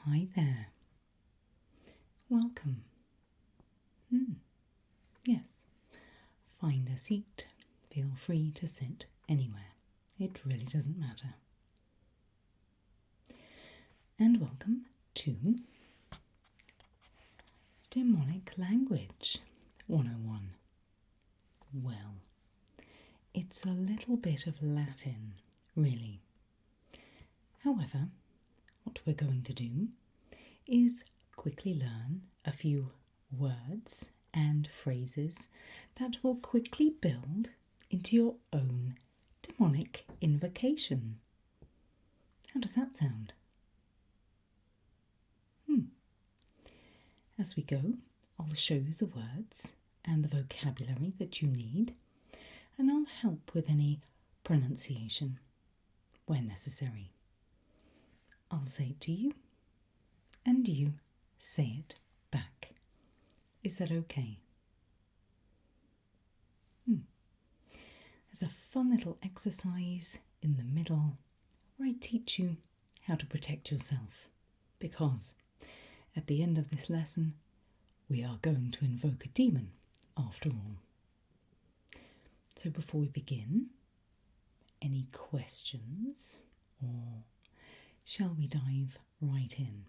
Hi there. Welcome. Yes. Find a seat. Feel free to sit anywhere. It really doesn't matter. And welcome to Demonic Language 101. Well, it's a little bit of Latin, really. However, what we're going to do is quickly learn a few words and phrases that will quickly build into your own demonic invocation. How does that sound? As we go, I'll show you the words and the vocabulary that you need, and I'll help with any pronunciation where necessary. I'll say it to you, and you say it back. Is that okay? There's a fun little exercise in the middle where I teach you how to protect yourself, because at the end of this lesson we are going to invoke a demon after all. So before we begin, any questions, or shall we dive right in?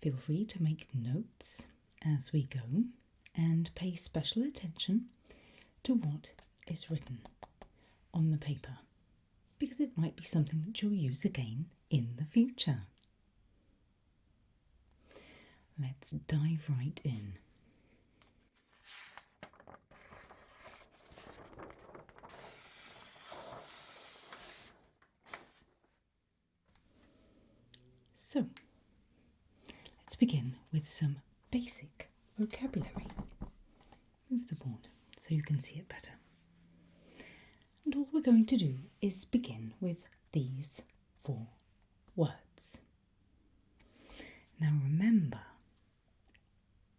Feel free to make notes as we go and pay special attention to what is written on the paper, because it might be something that you'll use again in the future. Let's dive right in. So, let's begin with some basic vocabulary. Move the board so you can see it better. And all we're going to do is begin with these 4 words. Now remember,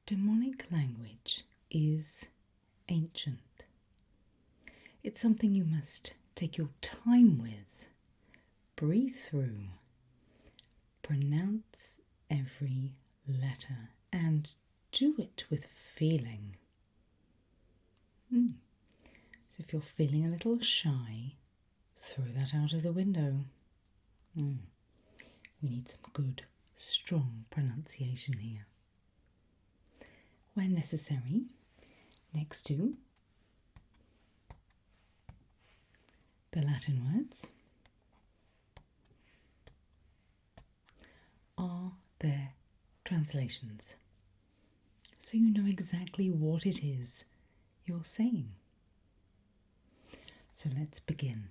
demonic language is ancient. It's something you must take your time with, breathe through, pronounce every letter, and do it with feeling. So if you're feeling a little shy, throw that out of the window. We need some good, strong pronunciation here. Where necessary, next to the Latin words are their translations, so you know exactly what it is you're saying. So let's begin.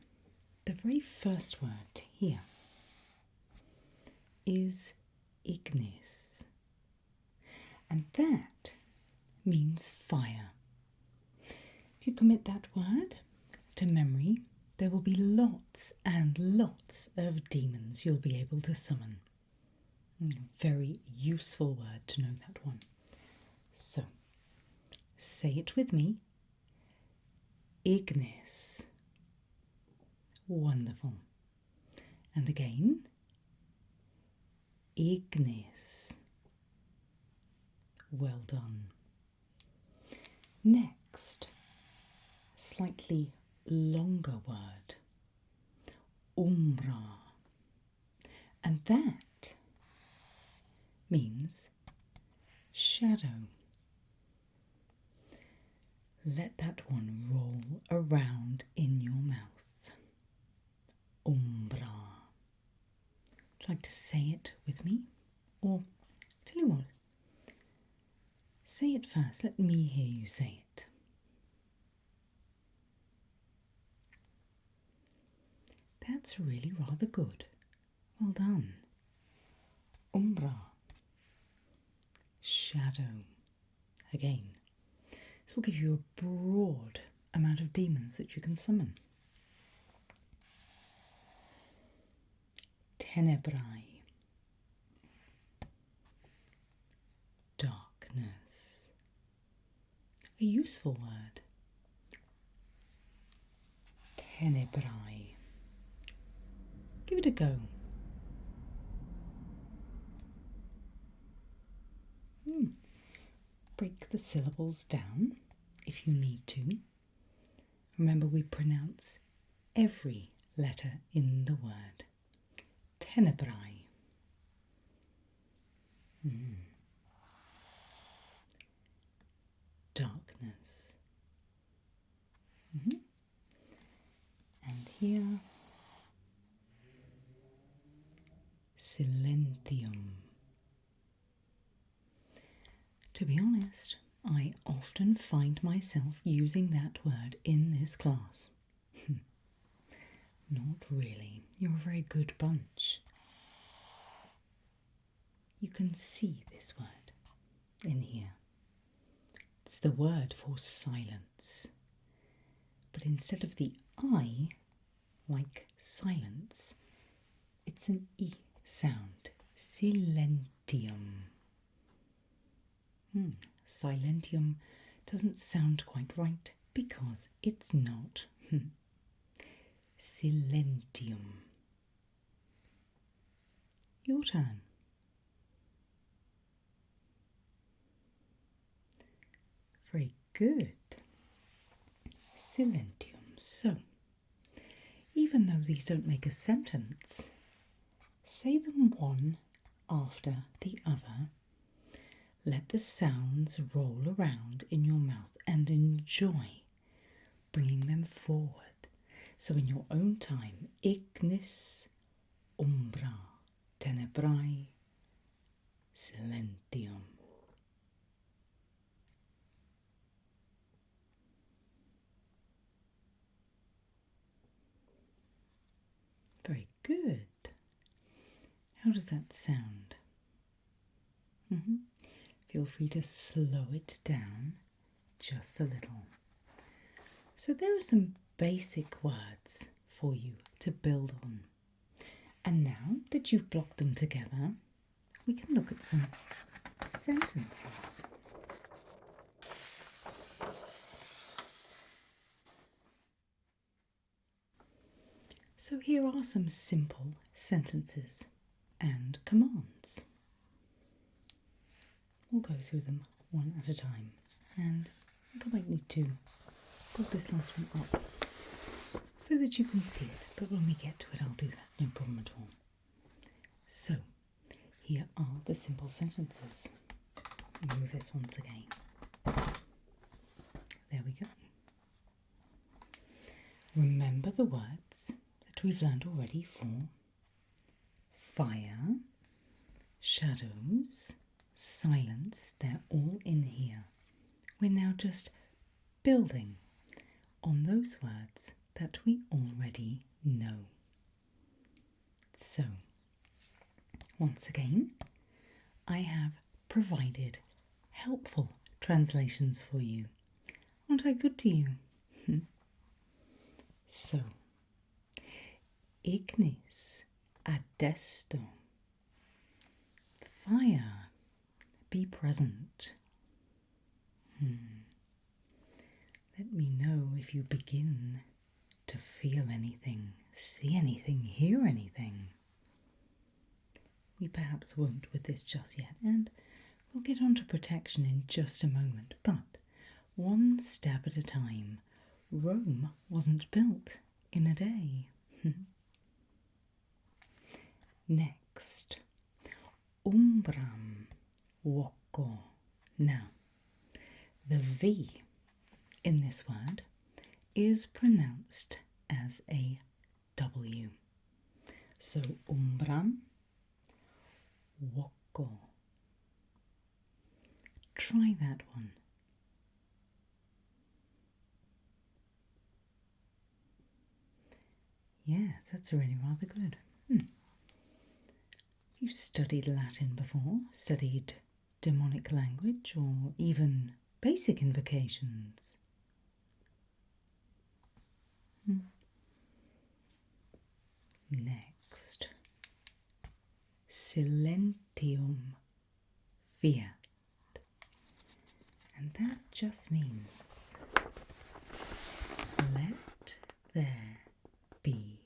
The very first word here is ignis, and that means fire. If you commit that word to memory, there will be lots and lots of demons you'll be able to summon. Very useful word to know that one. So, say it with me. Ignis. Wonderful. And again. Ignis. Well done. Next, slightly longer word. Umbra. And that means shadow. Let that one roll around in your mouth. Umbra. Would you like to say it with me? Or, tell you what, say it first. Let me hear you say it. That's really rather good. Well done. Umbra. Shadow. Again. This will give you a broad amount of demons that you can summon. Tenebrae. Darkness. A useful word. Tenebrae. Give it a go. break the syllables down if you need to. Remember, we pronounce every letter in the word. Tenebrae. Darkness. And here, silentium. To be honest, I often find myself using that word in this class. Not really. You're a very good bunch. You can see this word in here. It's the word for silence. But instead of the I, like silence, it's an E sound. Silentium. Silentium doesn't sound quite right because it's not. Silentium. Your turn. Very good. Silentium. So, even though these don't make a sentence, say them one after the other. Let the sounds roll around in your mouth and enjoy bringing them forward. So in your own time, ignis, umbra, tenebrae, silentium. Very good. How does that sound? Feel free to slow it down just a little. So there are some basic words for you to build on. And now that you've blocked them together, we can look at some sentences. So here are some simple sentences and commands. We'll go through them one at a time, and I think I might need to pull this last one up so that you can see it, but when we get to it I'll do that, no problem at all. So, here are the simple sentences. Move this once again. There we go. Remember the words that we've learned already for fire, shadows, silence. They're all in here. We're now just building on those words that we already know. So, once again, I have provided helpful translations for you. Aren't I good to you? So, ignis adesto. Fire, be present. Let me know if you begin to feel anything, see anything, hear anything. We perhaps won't with this just yet, and we'll get on to protection in just a moment, but one step at a time. Rome wasn't built in a day. Next, umbram voco. Now, the V in this word is pronounced as a W. So, umbram voco. Try that one. Yes, that's really rather good. You studied Latin before, studied demonic language, or even basic invocations? Next, silentium fiat. And that just means let there be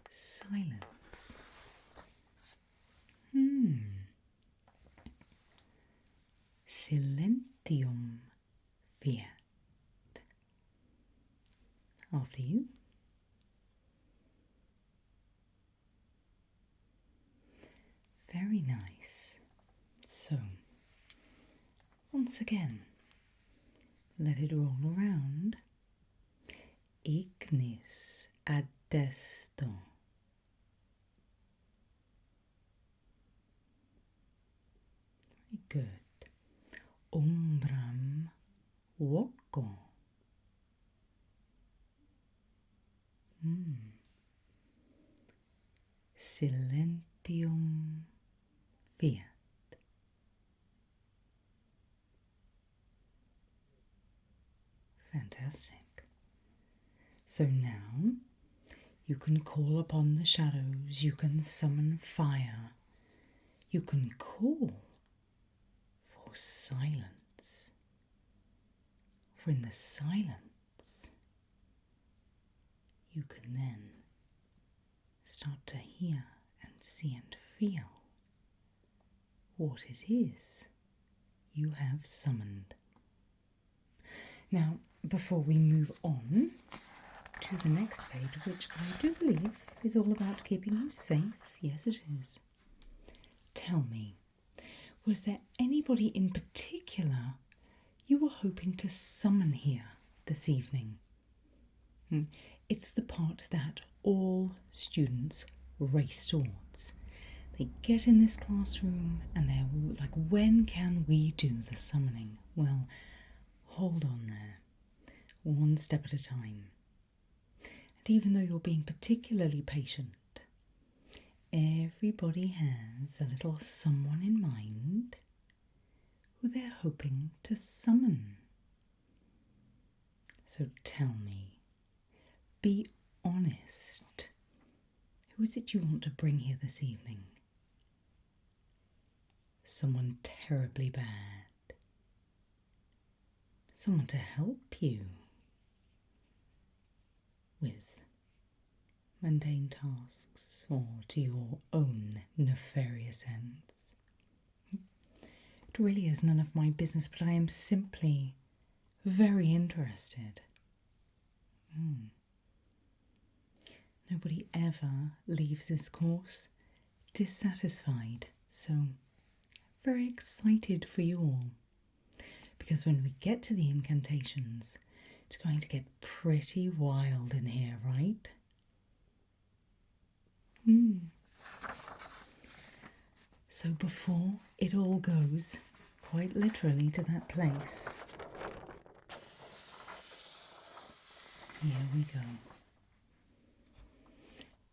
silence. Silentium Very nice. So, once again, let it roll around. Ignis adesto. Very good. Umbram voco. Silentium fiat. Fantastic. So now you can call upon the shadows, you can summon fire, you can call for silence. For in the silence, you can then start to hear and see and feel what it is you have summoned. Now, before we move on to the next page, which I do believe is all about keeping you safe, yes it is, tell me, was there anybody in particular you were hoping to summon here this evening? It's the part that all students race towards. They get in this classroom and they're like, when can we do the summoning? Well, hold on there, one step at a time. And even though you're being particularly patient, everybody has a little someone in mind who they're hoping to summon. So tell me, be honest. Who is it you want to bring here this evening? Someone terribly bad. Someone to help you with mundane tasks or to your own nefarious ends. It really is none of my business, but I am simply very interested. Nobody ever leaves this course dissatisfied, so very excited for you all. Because when we get to the incantations, it's going to get pretty wild in here, right? So before it all goes, quite literally, to that place, here we go.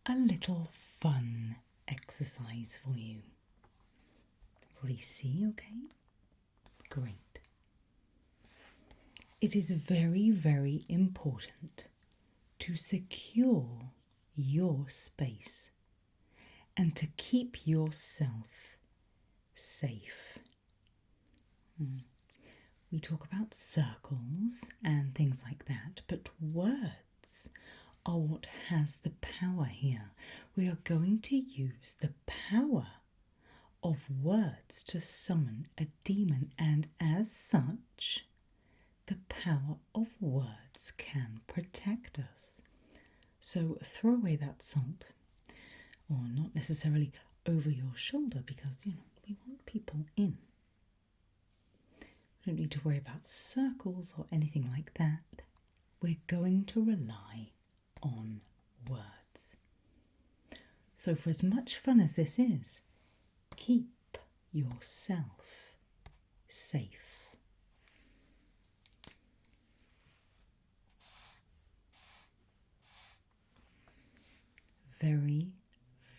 A little fun exercise for you. Everybody see, okay? Great. It is very, very important to secure your space and to keep yourself safe. We talk about circles and things like that, but words are what has the power here. We are going to use the power of words to summon a demon, and as such, the power of words can protect us. So throw away that salt, or not necessarily over your shoulder, because, we want people in. We don't need to worry about circles or anything like that. We're going to rely on words. So for as much fun as this is, keep yourself safe. Very,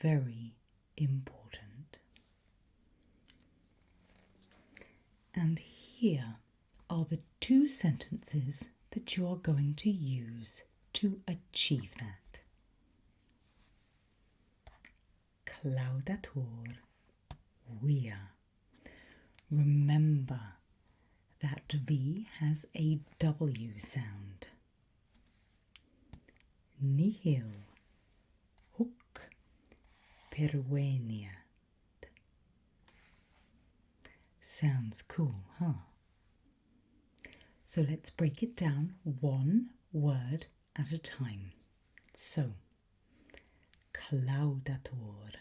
very important. And here are the 2 sentences that you are going to use to achieve that. Claudator via. Remember that V has a W sound. Nihil huc perveniat. Sounds cool, huh? So let's break it down one word at a time. So, claudator.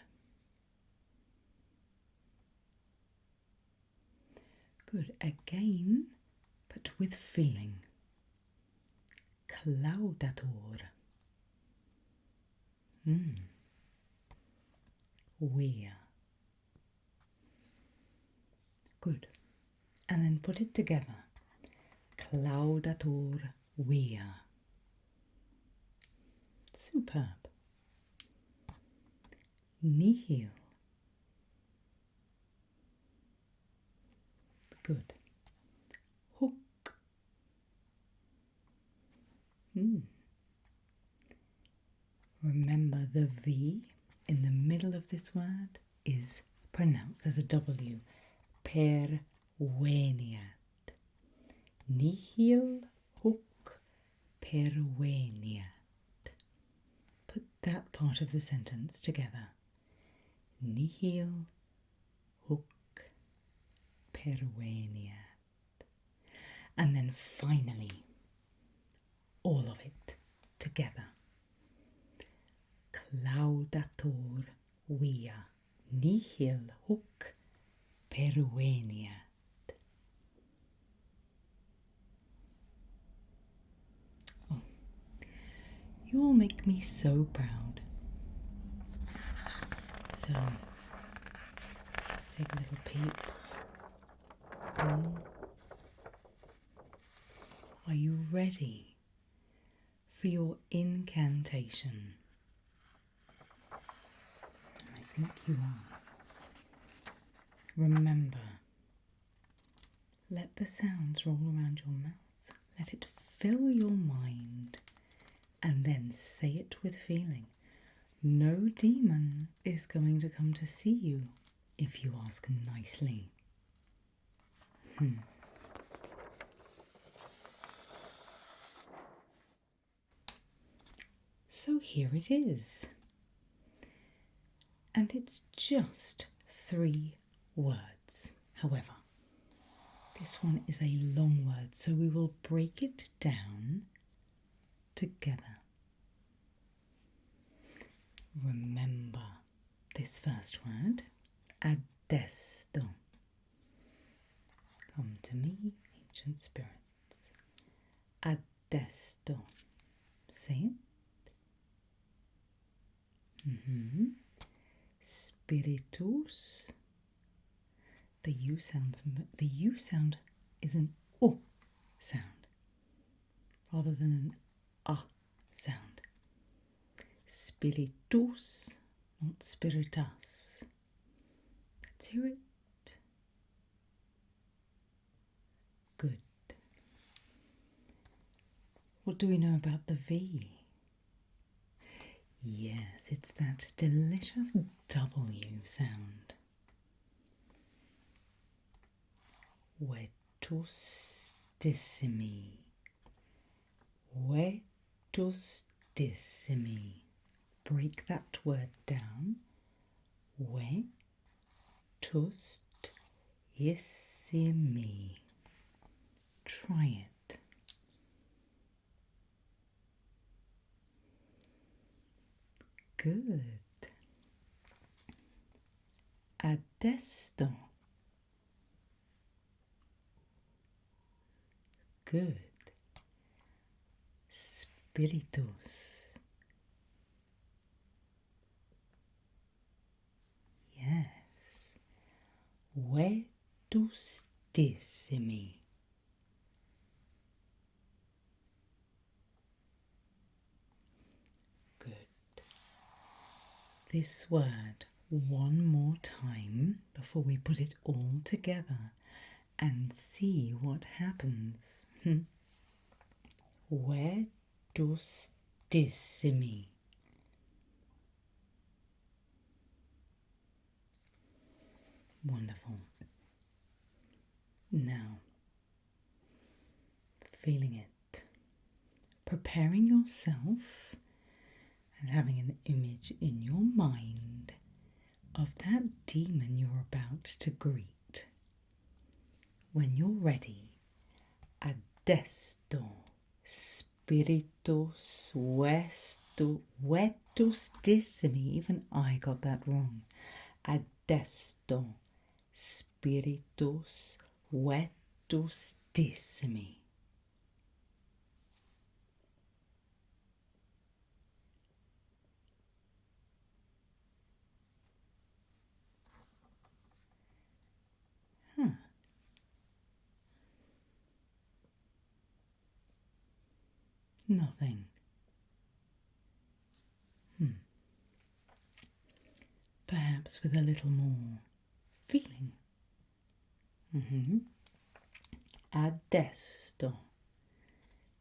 Good. Again, but with feeling. Claudator. Via. Good. And then put it together. Claudator via. Superb. Nihil. Good. Hook. Remember the V in the middle of this word is pronounced as a W. Perveniat. Nihil hoc perveniat. Put that part of the sentence together. Nihil hoc perveniat. And then finally, all of it together. Claudator via nihil hoc perveniat. Oh, you all make me so proud. So, take a little peep. Are you ready for your incantation? I think you are. Remember, let the sounds roll around your mouth. Let it fill your mind and then say it with feeling. No demon is going to come to see you if you ask nicely. So here it is. And it's just 3 words. However, this one is a long word, so we will break it down together. Remember this first word, adesto. Come to me, ancient spirits. Adesto. Say it. Spiritus. The U sound is an O sound rather than an A sound. Spiritus, not spiritus. Let's hear it. Good. What do we know about the V? Yes, it's that delicious W sound. Vetustissimi. Vetustissimi. Break that word down. Vetustissimi. Try it. Good. Adesto. Good. Spiritus. Yes. Vetustissimi. This word one more time before we put it all together and see what happens. Vetustissimi. Wonderful. Now, feeling it, preparing yourself and having an image in your mind of that demon you're about to greet. When you're ready, adesto spiritus vetustissimi. Even I got that wrong. Adesto spiritus vetustissimi. Huh. Nothing. Perhaps with a little more feeling. Adesso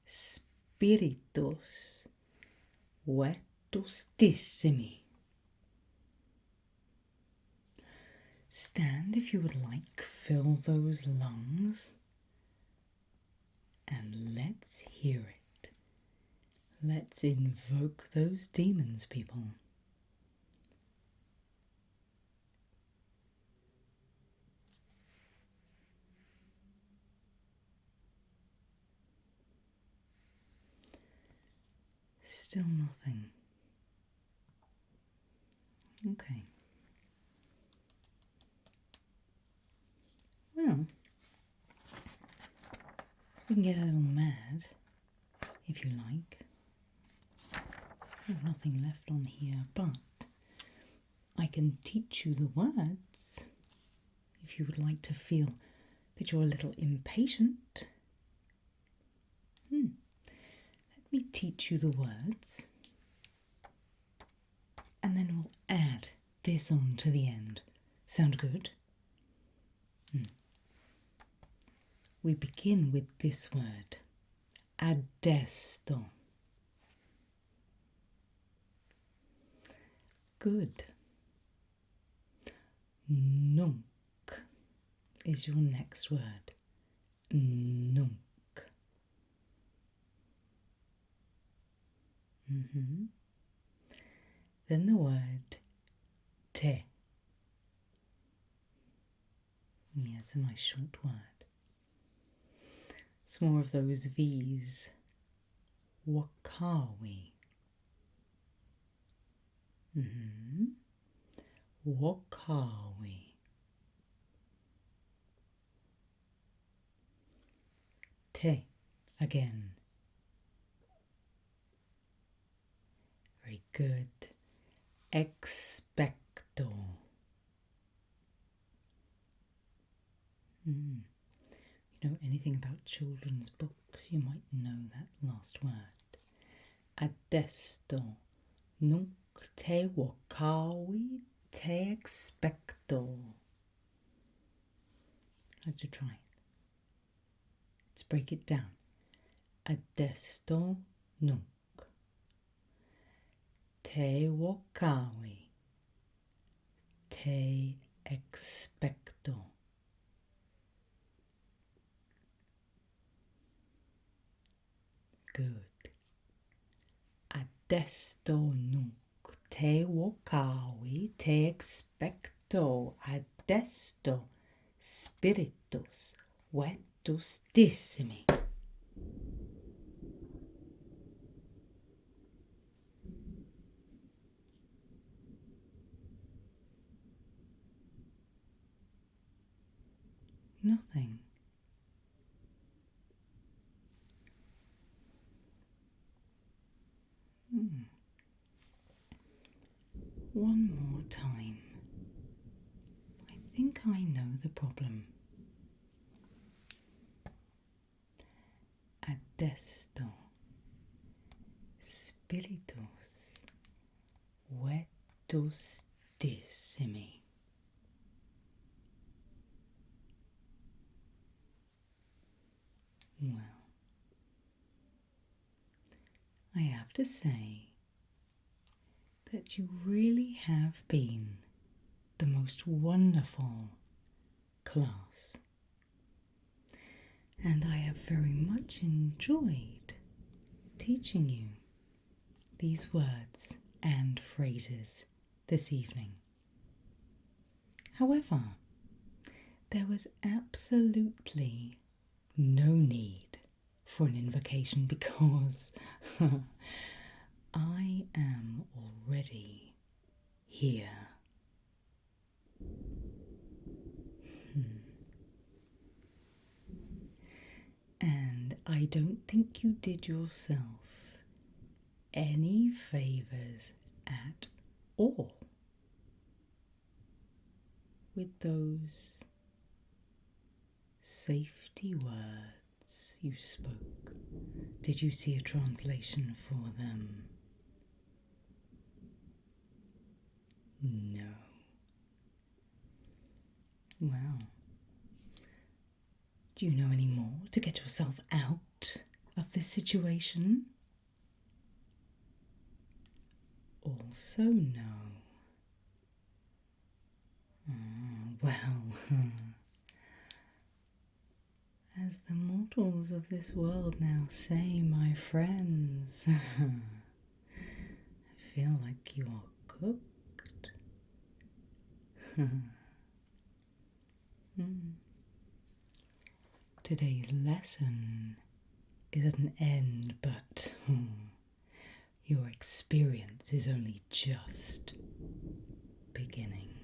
spiritus vetustissimi. Stand if you would like, fill those lungs, and let's hear it. Let's invoke those demons, people. Still nothing. Okay. Well, we can get a little mad, if you like. There's nothing left on here, but I can teach you the words if you would like to feel that you're a little impatient. Let me teach you the words, and then we'll add this on to the end. Sound good? We begin with this word, adesso. Good. Nunc is your next word. Nunc. Then the word te. Yeah, it's a nice short word. It's more of those V's. Wakawi. Wakawi. Te again. Very good. Expecto. You know anything about children's books, you might know that last word. Adesso nunc te vocavi te expecto. I'd like to try it. Let's break it down. Adesso nunc te vocavi te expecto. Good. Adesso nunc te vocavi te expecto. Adesso spiritus vetustissimi. Nothing. One more time. I think I know the problem. Adesso spiritus vetustissimi. Well, I have to say that you really have been the most wonderful class, and I have very much enjoyed teaching you these words and phrases this evening. However, there was absolutely no need for an invocation because I am already here. don't think you did yourself any favours at all with those safety words you spoke. Did you see a translation for them? No. Well, do you know any more to get yourself out of this situation? Also no. Well, as the mortals of this world now say, my friends, I feel like you are cooked. Today's lesson is at an end, but your experience is only just beginning.